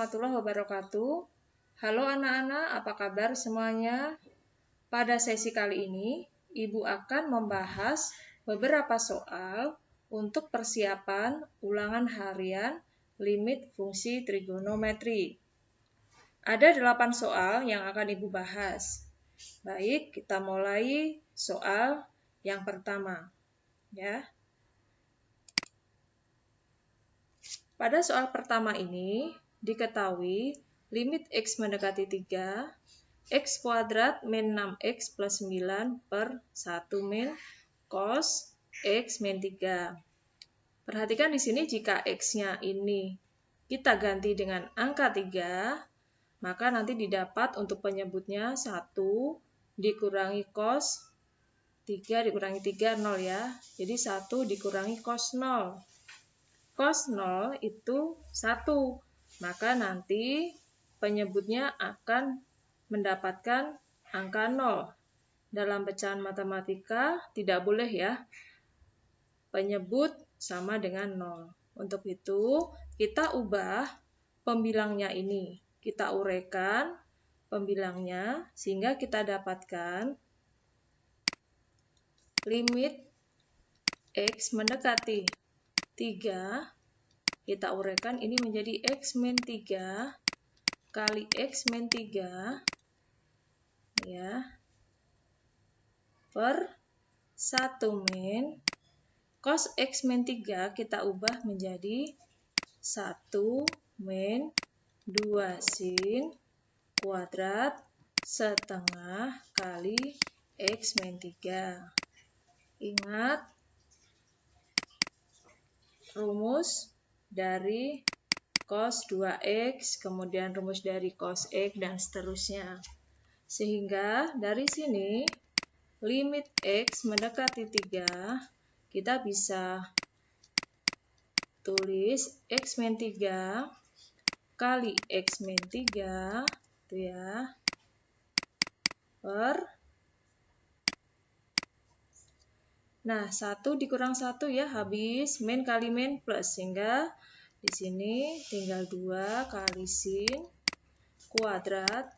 warahmatullahi wabarakatuh. Halo anak-anak, apa kabar semuanya? Pada sesi kali ini, Ibu akan membahas beberapa soal untuk persiapan ulangan harian limit fungsi trigonometri. Ada 8 soal yang akan Ibu bahas. Baik, kita mulai soal yang pertama. Ya. Pada soal pertama ini, diketahui limit X mendekati 3, X kuadrat min 6X plus 9 per 1 min cos X min 3. Perhatikan di sini jika X-nya ini kita ganti dengan angka 3, maka nanti didapat untuk penyebutnya 1 dikurangi cos 3 dikurangi 3, 0 ya. Jadi 1 dikurangi cos 0. Cos 0 itu 1, maka nanti penyebutnya akan mendapatkan angka 0. Dalam pecahan matematika tidak boleh ya, penyebut sama dengan 0. Untuk itu, kita ubah pembilangnya ini. Kita uraikan pembilangnya sehingga kita dapatkan limit X mendekati 3, kita uraikan ini menjadi X min 3 kali X min 3 ya, per 1 min cos X min 3 kita ubah menjadi 1 min 2 sin kuadrat setengah kali X min 3. Ingat rumus dari cos 2X, kemudian rumus dari cos X, dan seterusnya. Sehingga dari sini, limit X mendekati 3, kita bisa tulis X min 3 kali X min 3, itu ya, per, nah 1 dikurang 1 ya, habis min kali min plus, sehingga di sini tinggal 2 kali sin kuadrat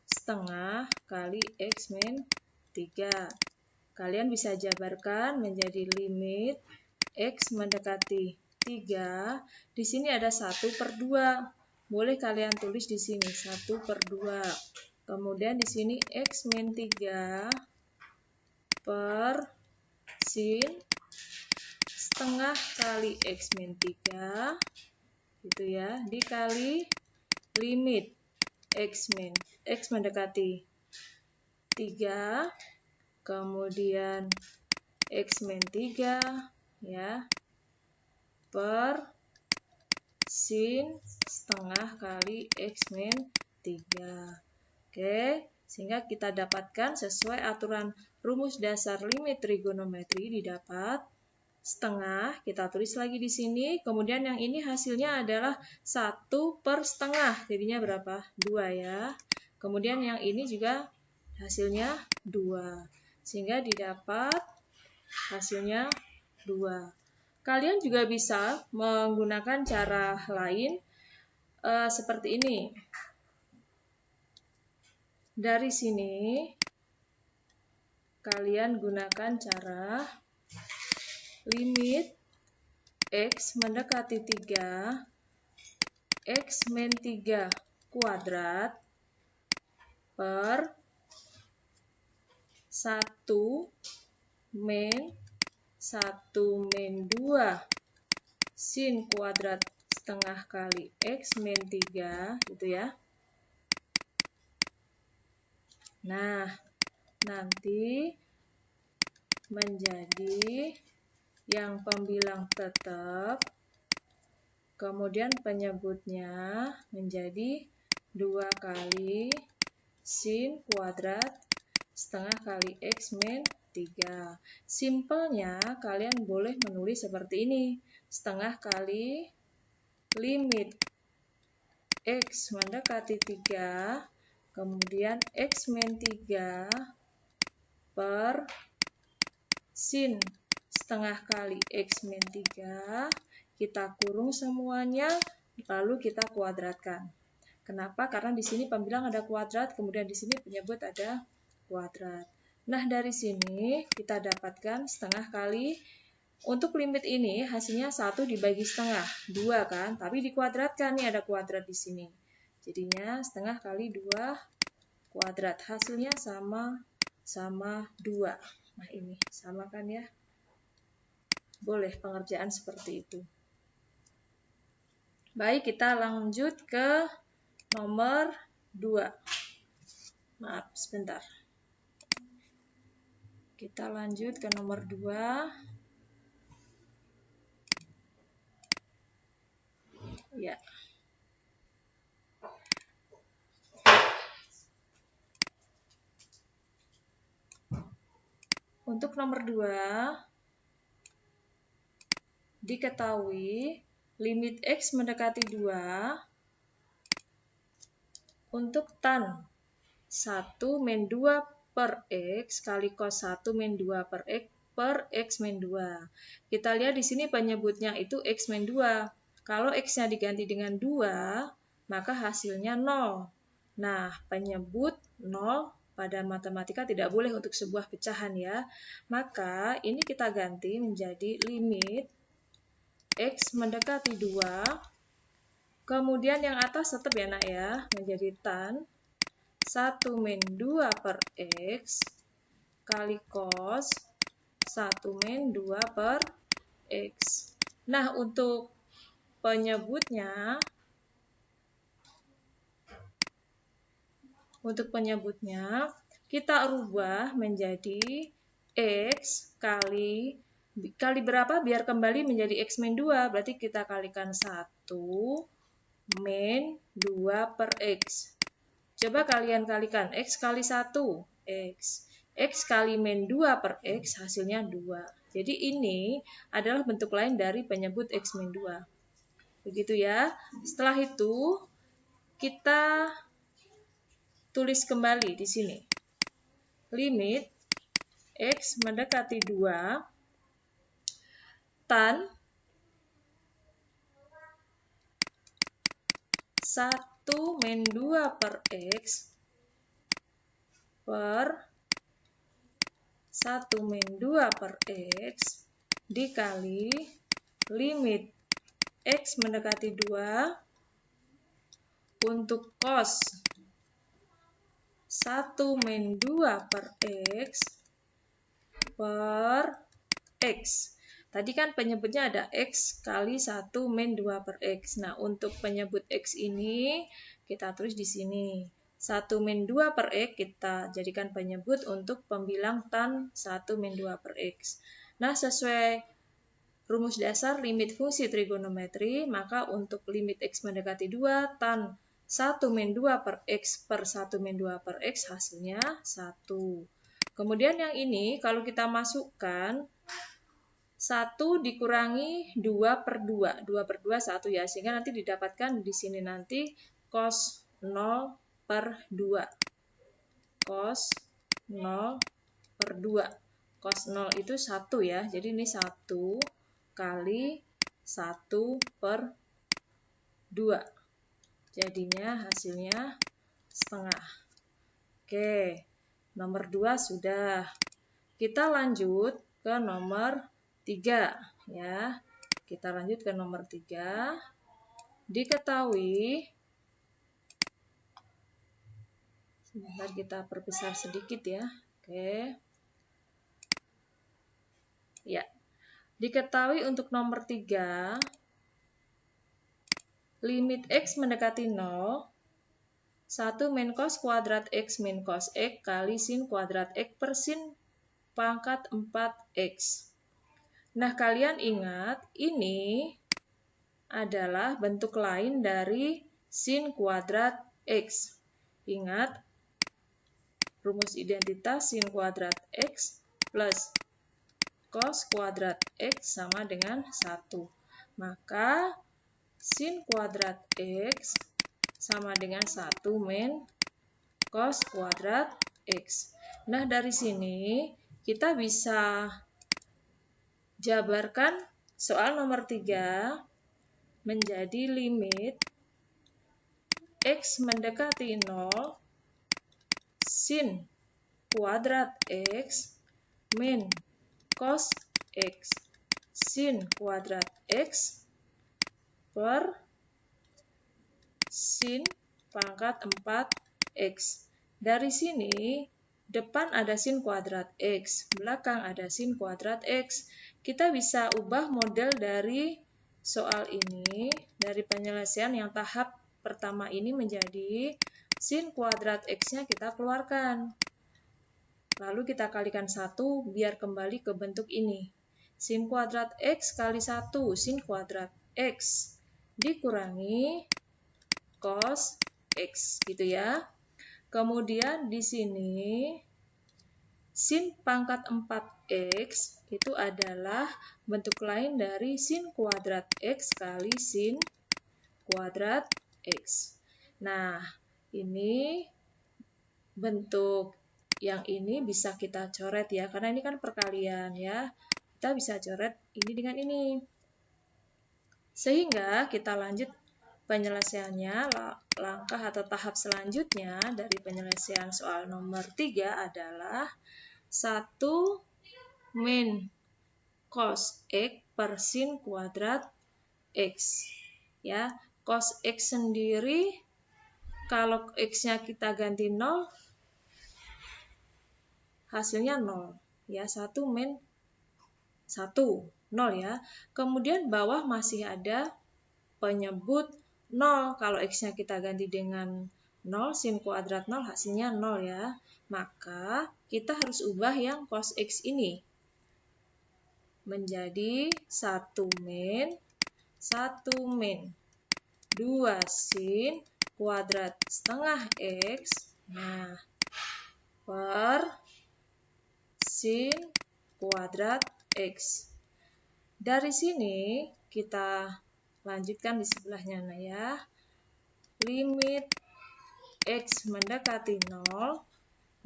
setengah kali X min 3. Kalian bisa jabarkan menjadi limit X mendekati 3. Di sini ada 1/2. Boleh kalian tulis di sini 1/2. Kemudian di sini X min 3 per sin setengah kali X min 3 gitu ya, dikali limit X mendekati 3, kemudian X min 3 ya, per sin setengah kali X min 3. Oke, sehingga kita dapatkan sesuai aturan rumus dasar limit trigonometri didapat setengah, kita tulis lagi di sini, kemudian yang ini hasilnya adalah 1/2, jadinya berapa? 2 ya. Kemudian yang ini juga hasilnya 2, sehingga didapat hasilnya 2. Kalian juga bisa menggunakan cara lain seperti ini. Dari sini, kalian gunakan cara limit X mendekati 3, X min 3 kuadrat per 1 min 2 sin kuadrat setengah kali X min 3 gitu ya. Nah, nanti menjadi yang pembilang tetap, kemudian penyebutnya menjadi 2 kali sin kuadrat setengah kali X min 3. Simpelnya kalian boleh menulis seperti ini, setengah kali limit X mendekati 3, kemudian X min 3 per sin setengah kali X min 3, kita kurung semuanya, lalu kita kuadratkan. Kenapa? Karena di sini pembilang ada kuadrat, kemudian di sini penyebut ada kuadrat. Nah, dari sini kita dapatkan setengah kali. Untuk limit ini hasilnya 1 dibagi setengah, 2 kan? Tapi dikuadratkan, nih ada kuadrat di sini. Jadinya setengah kali 2 kuadrat. Hasilnya sama 2. Nah, ini sama kan ya? Boleh pengerjaan seperti itu. Baik, kita lanjut ke nomor 2. Maaf, sebentar. Kita lanjut ke nomor 2. Ya. Untuk nomor 2, diketahui limit X mendekati 2 untuk tan 1 min 2 per X kali cos 1 min 2 per X min 2. Kita lihat di sini penyebutnya itu X min 2. Kalau X-nya diganti dengan 2, maka hasilnya 0. Nah, penyebut 0 pada matematika tidak boleh untuk sebuah pecahan ya. Maka ini kita ganti menjadi limit X mendekati 2. Kemudian yang atas tetap ya nak ya, menjadi tan 1 min 2 per X kali cos 1 min 2 per X. Nah, untuk penyebutnya kita rubah menjadi X kali berapa biar kembali menjadi X min 2. Berarti kita kalikan 1 min 2 per X. Coba kalian kalikan, X kali 1, X. X kali min 2 per X, hasilnya 2. Jadi ini adalah bentuk lain dari penyebut X min 2. Begitu ya. Setelah itu, kita tulis kembali di sini. Limit X mendekati 2, tan 1 min 2 per X per 1 min 2 per X dikali limit X mendekati 2 untuk cos 1 min 2 per X per X. Tadi kan penyebutnya ada X kali 1 min 2 per X. Nah, untuk penyebut X ini kita tulis di sini. 1 min 2 per X kita jadikan penyebut untuk pembilang tan 1 min 2 per X. Nah, sesuai rumus dasar limit fungsi trigonometri, maka untuk limit X mendekati 2, tan 1 min 2 per X per 1 min 2 per X hasilnya 1. Kemudian yang ini kalau kita masukkan 1 dikurangi 2 per 2. 2 per 2 1 ya, sehingga nanti didapatkan di sini nanti cos 0 per 2. Cos 0 per 2. Cos 0 itu 1 ya, jadi ini 1 kali 1 per 2. Jadinya hasilnya setengah. Oke, nomor 2 sudah. Kita lanjut ke nomor 3 ya. Kita lanjut ke nomor 3. Diketahui, sebentar kita perbesar sedikit ya. Oke. Ya. Diketahui untuk nomor 3, limit X mendekati 0, 1 min cos kuadrat X min cos X kali sin kuadrat X per sin pangkat 4X. Nah, kalian ingat, ini adalah bentuk lain dari sin kuadrat X. Ingat, rumus identitas sin kuadrat X plus cos kuadrat X sama dengan 1. Maka, sin kuadrat X sama dengan 1 min cos kuadrat X. Nah, dari sini kita bisa jabarkan soal nomor 3 menjadi limit X mendekati 0, sin kuadrat X min cos X sin kuadrat X per sin pangkat 4X. Dari sini, depan ada sin kuadrat X, belakang ada sin kuadrat X. Kita bisa ubah model dari soal ini, dari penyelesaian yang tahap pertama ini menjadi sin kuadrat X-nya kita keluarkan. Lalu kita kalikan 1 biar kembali ke bentuk ini. Sin kuadrat X kali 1, sin kuadrat X dikurangi cos X gitu ya. Kemudian di sini sin pangkat 4X itu adalah bentuk lain dari sin kuadrat X kali sin kuadrat X. Nah, ini bentuk yang ini bisa kita coret ya, karena ini kan perkalian ya. Kita bisa coret ini dengan ini. Sehingga kita lanjut penyelesaiannya, langkah atau tahap selanjutnya dari penyelesaian soal nomor 3 adalah 1 min cos X per sin kuadrat X. Ya, cos X sendiri kalau X-nya kita ganti 0, hasilnya 0. Ya, 1 min 1, 0 ya. Kemudian bawah masih ada penyebut 0. Kalau X-nya kita ganti dengan 0, sin kuadrat 0 hasilnya 0 ya. Maka kita harus ubah yang cos X ini menjadi 1 min 2 sin kuadrat setengah X, nah, per sin kuadrat X. Dari sini kita lanjutkan di sebelahnya nah ya. Limit X mendekati 0.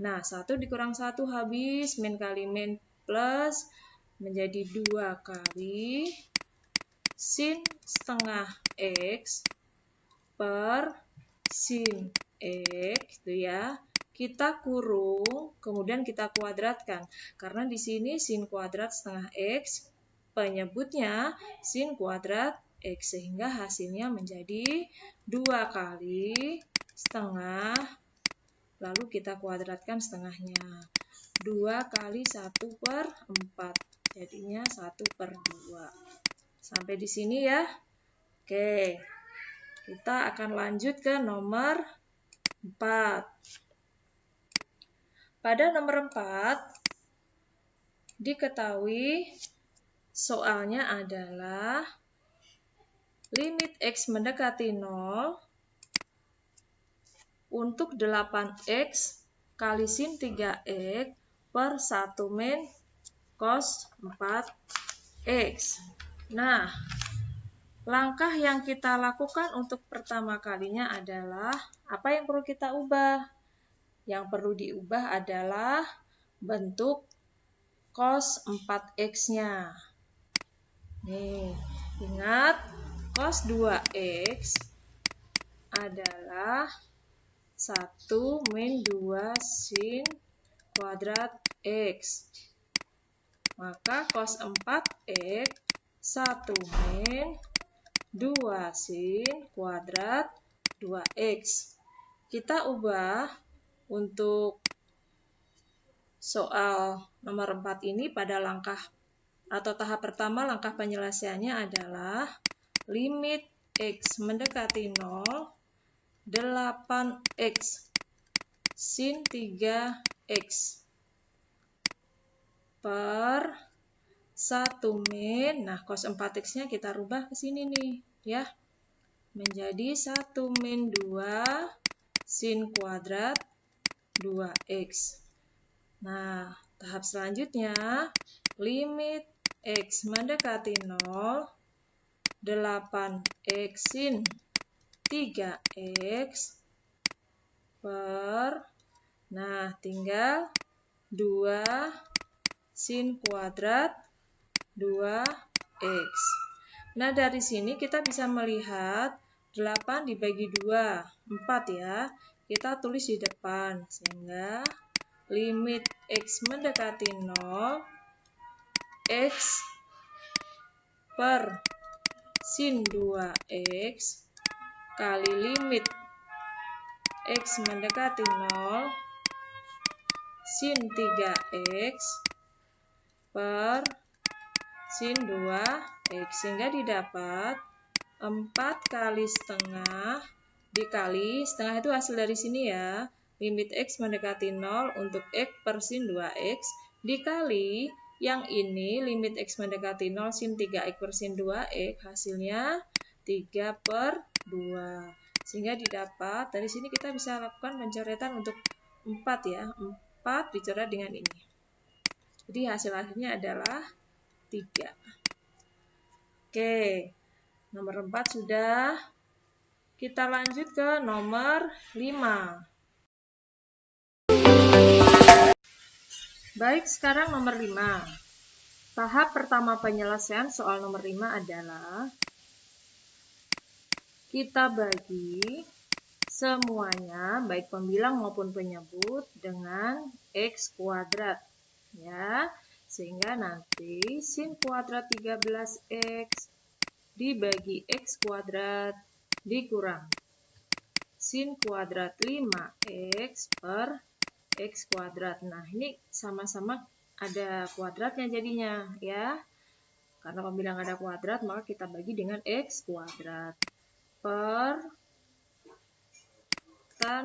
Nah, 1 dikurang 1 habis, min kali min plus menjadi 2 kali sin setengah X per sin X itu ya. Kita kurung, kemudian kita kuadratkan. Karena di sini sin kuadrat setengah X, penyebutnya sin kuadrat X, sehingga hasilnya menjadi 2 kali setengah, lalu kita kuadratkan setengahnya. 2 kali 1/4, jadinya 1/2. Sampai di sini ya. Oke, kita akan lanjut ke nomor 4. Pada nomor 4, diketahui soalnya adalah limit X mendekati 0 untuk 8X kali sin 3X per 1 min cos 4X. Nah, langkah yang kita lakukan untuk pertama kalinya adalah apa yang perlu kita ubah? Yang perlu diubah adalah bentuk cos 4X-nya. Nih, ingat cos 2X adalah 1 min 2 sin kuadrat X. Maka cos 4X 1 min 2 sin kuadrat 2X. Kita ubah untuk soal nomor 4 ini pada langkah atau tahap pertama, langkah penyelesaiannya adalah limit X mendekati 0, 8X sin 3X per 1 min, nah cos 4X-nya kita rubah ke sini nih, ya. Menjadi 1 min 2 sin kuadrat 2X. Nah, tahap selanjutnya, limit X mendekati 0, 8X sin 3X per, nah tinggal 2 sin kuadrat 2X. Nah, dari sini kita bisa melihat 8 dibagi 2, 4 ya. Kita tulis di depan, sehingga limit X mendekati 0, X per sin 2X kali limit X mendekati 0, sin 3X per sin 2X. Sehingga didapat 4 kali setengah dikali, setengah itu hasil dari sini ya, limit X mendekati 0 untuk X per sin 2X dikali yang ini limit X mendekati 0 sin 3X per sin 2X, hasilnya 3 per 2. Sehingga didapat, dari sini kita bisa lakukan pencoretan untuk 4 ya, 4 dicoret dengan ini. Jadi hasil-hasilnya adalah 3. Oke. Nomor 4 sudah. Kita lanjut ke nomor 5. Baik, sekarang nomor 5. Tahap pertama penyelesaian soal nomor 5 adalah kita bagi semuanya, baik pembilang maupun penyebut, dengan X kuadrat. Ya, sehingga nanti sin kuadrat 13X dibagi X kuadrat dikurang sin kuadrat 5X per X kuadrat. Nah, ini sama-sama ada kuadratnya jadinya ya. Karena pembilang ada kuadrat, maka kita bagi dengan X kuadrat per tan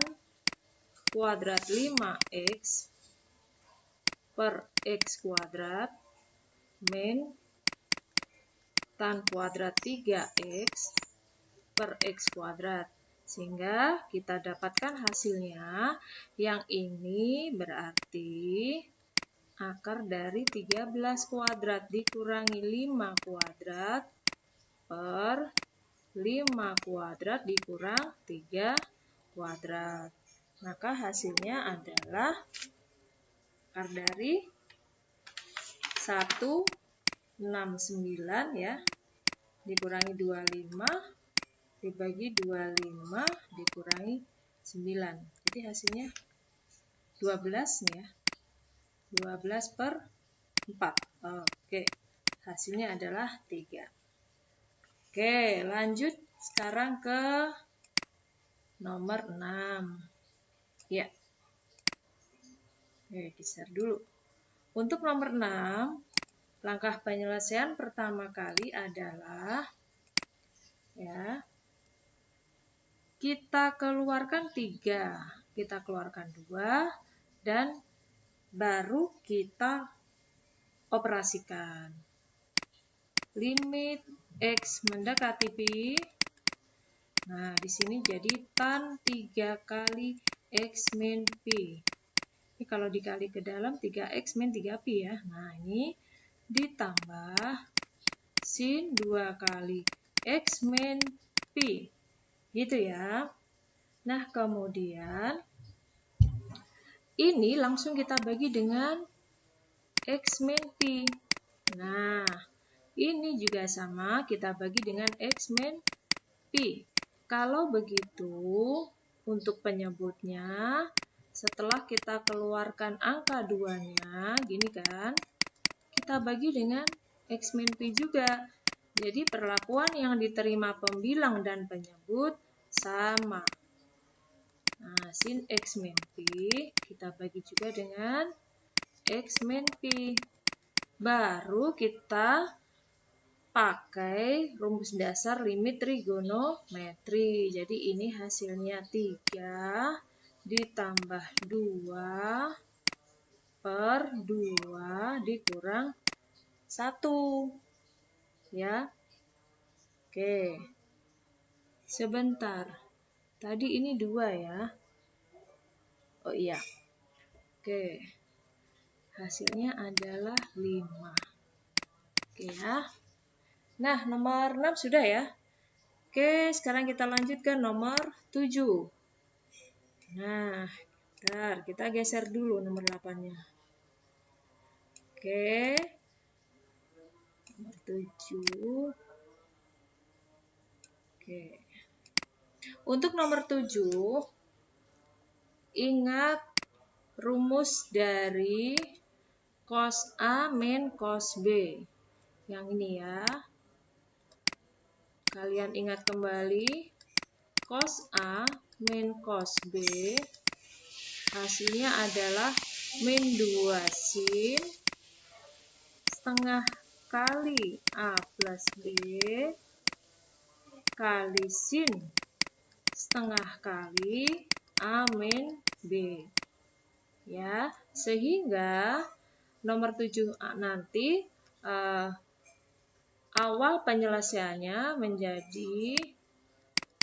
kuadrat 5X per X kuadrat min tan kuadrat 3X per X kuadrat. Sehingga kita dapatkan hasilnya, yang ini berarti akar dari 13 kuadrat dikurangi 5 kuadrat per 5 kuadrat dikurang 3 kuadrat. Maka hasilnya adalah akar dari 169 ya, dikurangi 25 dibagi 25 dikurangi 9. Jadi hasilnya 12 nih ya. 12 per 4. Oke. Hasilnya adalah 3. Oke, lanjut sekarang ke nomor 6. Ya. Oke, geser dulu. Untuk nomor 6, langkah penyelesaian pertama kali adalah ya, kita keluarkan 3, kita keluarkan 2, dan baru kita operasikan. Limit X mendekati pi. Nah, di sini jadi tan 3 kali X min pi. Ini kalau dikali ke dalam 3X min 3pi ya. Nah, ini ditambah sin 2 kali X min pi. Gitu ya. Nah, kemudian ini langsung kita bagi dengan X min pi. Nah, ini juga sama, kita bagi dengan X min pi. Kalau begitu, untuk penyebutnya, setelah kita keluarkan angka 2-nya, gini kan, kita bagi dengan X min pi juga. Jadi perlakuan yang diterima pembilang dan penyebut sama. Nah, sin X min pi kita bagi juga dengan X min pi. Baru kita pakai rumus dasar limit trigonometri. Jadi ini hasilnya 3 ditambah 2 per 2 dikurang 1. Ya. Oke. Sebentar. Tadi ini 2 ya. Oh iya. Oke. Hasilnya adalah 5. Oke ya. Nah, nomor 6 sudah ya. Oke, sekarang kita lanjut ke nomor 7. Nah, bentar, kita geser dulu nomor 8-nya. Oke. Nomor 7. Oke. Untuk nomor 7, ingat rumus dari cos A min cos B. Yang ini ya. Kalian ingat kembali, cos A min cos B hasilnya adalah min 2 sin setengah kali A plus B kali sin setengah kali A min B. Ya, sehingga nomor 7 nanti awal penyelesaiannya menjadi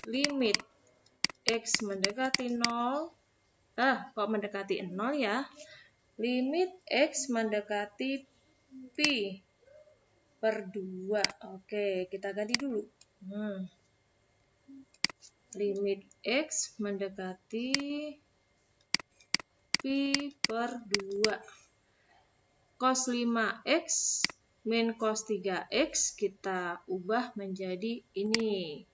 limit X mendekati 0. Kok mendekati 0 ya? Limit X mendekati Pi per 2. Oke, kita ganti dulu. Limit X mendekati Pi per 2. Cos 5X min cos 3X kita ubah menjadi ini.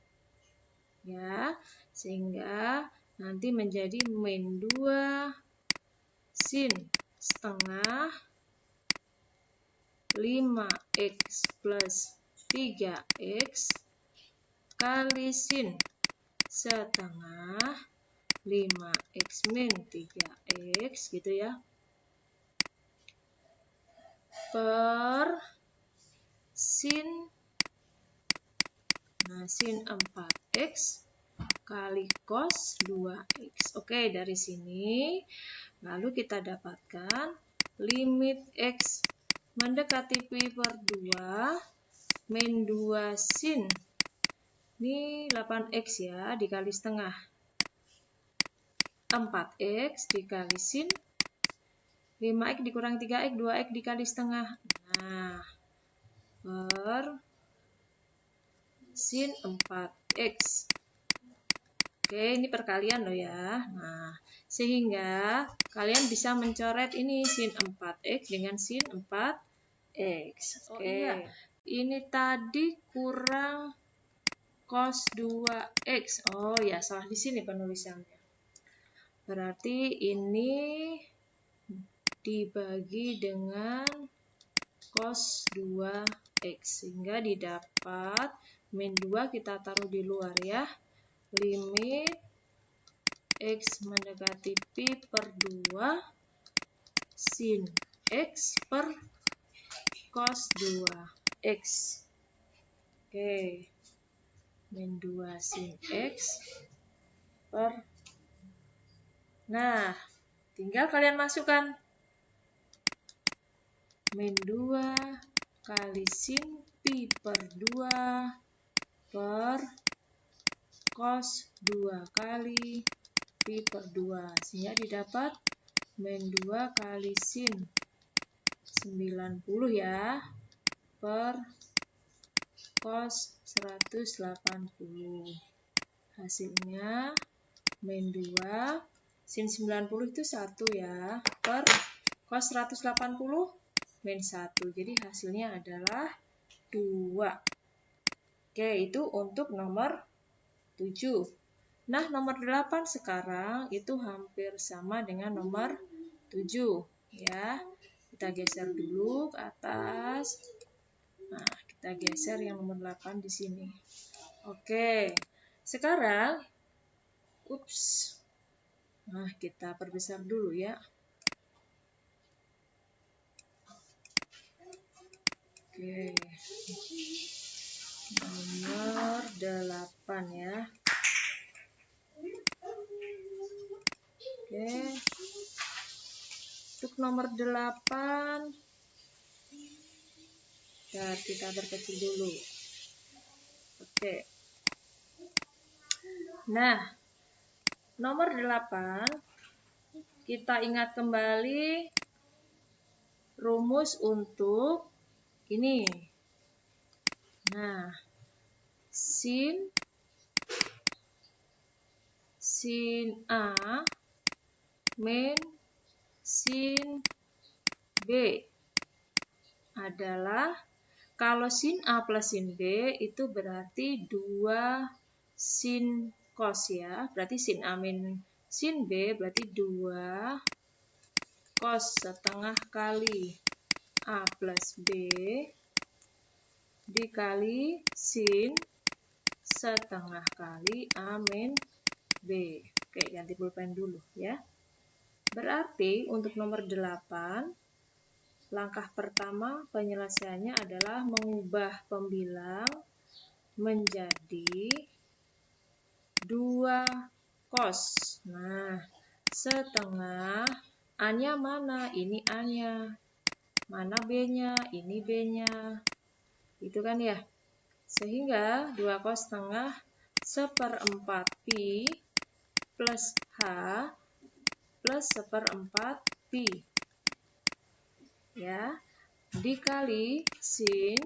Ya, sehingga nanti menjadi min 2 sin setengah 5X plus 3X kali sin setengah 5X min 3X gitu ya. Per sin 4X kali cos 2X. Oke, dari sini lalu kita dapatkan limit X mendekati Pi per 2 min 2 sin. Ini 8X ya, dikali setengah. 4X dikali sin. 5X dikurangi 3X, 2X dikali setengah. Nah, per sin 4X. Oke, ini perkalian loh ya. Nah, sehingga kalian bisa mencoret ini sin 4X dengan sin 4X. Oke, iya. Ini tadi kurang cos 2X. Oh ya, salah di sini penulisannya. Berarti ini dibagi dengan cos 2X. Sehingga didapat min 2 kita taruh di luar ya. Limit X mendekati Pi per 2 sin X per cos 2X. Oke. Min 2 sin X per. Nah, tinggal kalian masukkan min 2 kali sin Pi per 2 per cos 2 kali Pi per 2. Sehingga didapat min 2 kali sin 90 ya per cos 180. Hasilnya min 2 sin 90 itu 1 ya per cos 180 min 1. Jadi hasilnya adalah 2. Oke, itu untuk nomor 7. Nah, nomor 8 sekarang itu hampir sama dengan nomor 7 ya. Kita geser dulu ke atas. Nah, kita geser yang nomor 8 di sini. Oke. Sekarang Nah, kita perbesar dulu ya. Oke. Nomor 8 ya. Oke. Untuk nomor 8 kita perkecil dulu. Oke. Nah, nomor 8 kita ingat kembali rumus untuk ini. Nah, sin A min sin B adalah, kalau sin A plus sin B itu berarti 2 sin cos ya. Berarti sin A min sin B berarti 2 cos setengah kali A plus B dikali sin setengah kali A min B. Oke, ganti pulpen dulu ya. Berarti untuk nomor 8, langkah pertama penyelesaiannya adalah mengubah pembilang menjadi 2 cos. Nah, setengah A-nya mana? Ini A-nya. Mana B-nya? Ini B-nya. Itu kan ya. Sehingga 2 cos setengah 1/4 pi plus H plus 1/4 pi. Ya, dikali sin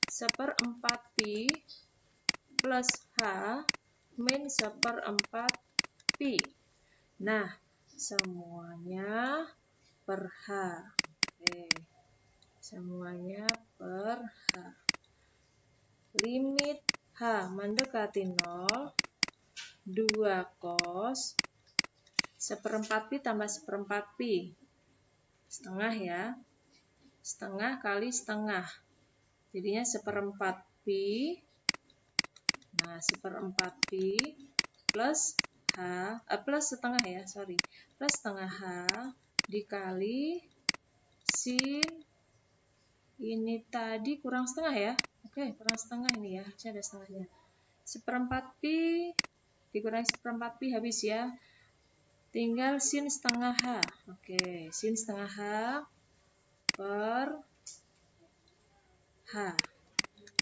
1/4 pi plus H min 1/4 pi. Nah, semuanya per H. Oke. Semuanya per H. Limit H mendekati 0, 2 cos 1/4 pi tambah 1/4 pi. Setengah ya. Setengah kali setengah. Jadinya 1/4 pi. Nah, 1/4 pi plus H, plus setengah ya, sorry. Plus setengah H dikali sin, ini tadi kurang setengah ya. Oke, kurang setengah ini ya, harusnya ada setengahnya. 1/4 pi dikurangi 1/4 pi habis ya. Tinggal sin setengah H. Oke, sin setengah H per H.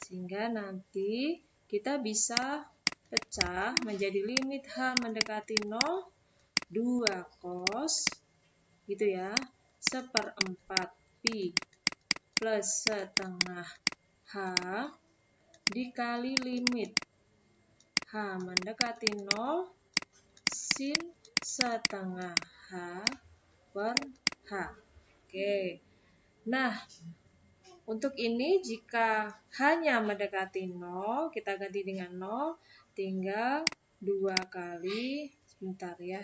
Sehingga nanti kita bisa pecah menjadi limit H mendekati 0, 2 cos, gitu ya, 1/4 pi plus setengah H dikali limit H mendekati 0, sin setengah H per H. Oke. Nah, untuk ini jika hanya mendekati 0, kita ganti dengan 0, tinggal 2 kali, sebentar ya.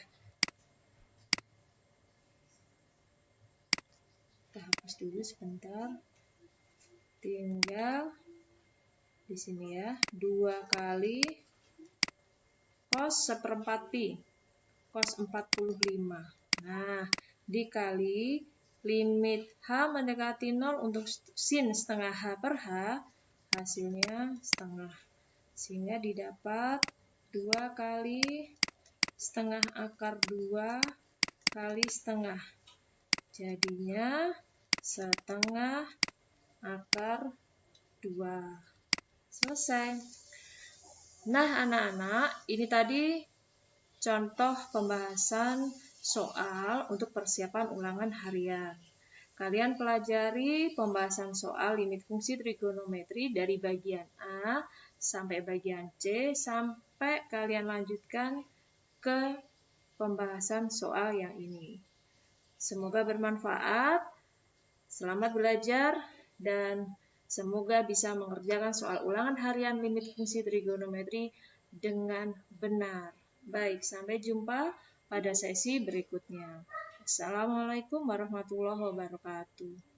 Kita hapus dulu sebentar. Tinggal di sini ya, 2 kali cos 1/4 pi, cos 45. Nah, dikali limit H mendekati 0 untuk sin setengah H per H, hasilnya setengah. Sehingga didapat 2 kali setengah akar 2 kali setengah. Jadinya setengah akar 2. Selesai. Nah, anak-anak, ini tadi contoh pembahasan soal untuk persiapan ulangan harian. Kalian pelajari pembahasan soal limit fungsi trigonometri dari bagian A sampai bagian C, sampai kalian lanjutkan ke pembahasan soal yang ini. Semoga bermanfaat, selamat belajar, dan semoga bisa mengerjakan soal ulangan harian limit fungsi trigonometri dengan benar. Baik, sampai jumpa pada sesi berikutnya. Assalamualaikum warahmatullahi wabarakatuh.